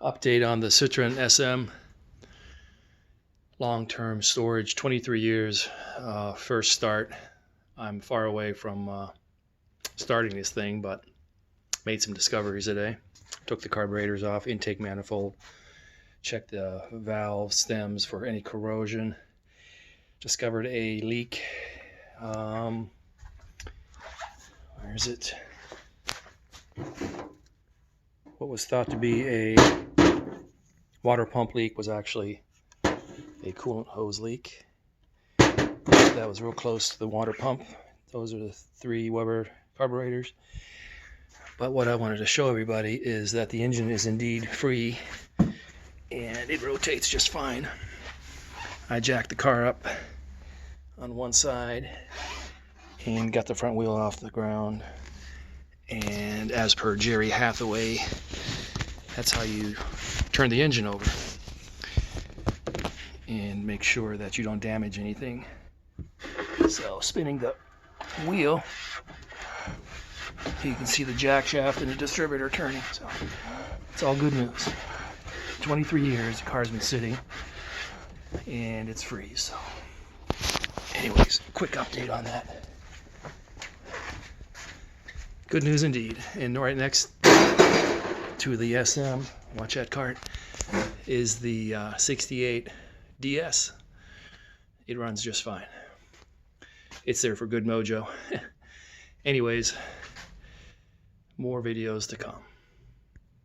Update on the Citroen SM. Long-term storage, 23 years. First start. I'm far away from starting this thing, but made some discoveries today. Took the carburetors off, intake manifold, checked the valve stems for any corrosion. Discovered a leak. Where is it? What was thought to be a water pump leak was actually a coolant hose leak. That was real close to the water pump. Those are the 3 Weber carburetors. But what I wanted to show everybody is that the engine is indeed free and it rotates just fine. I jacked the car up on one side and got the front wheel off the ground, and as per Jerry Hathaway, that's how you turn the engine over and make sure that you don't damage anything. So spinning the wheel, you can see the jack shaft and the distributor turning, so it's all good news. 23 years the car's been sitting and it's free. So anyways, quick update on that. Good news indeed. And right next to the SM, watch that cart, is the 68 DS. It runs just fine. It's there for good mojo. Anyways, more videos to come.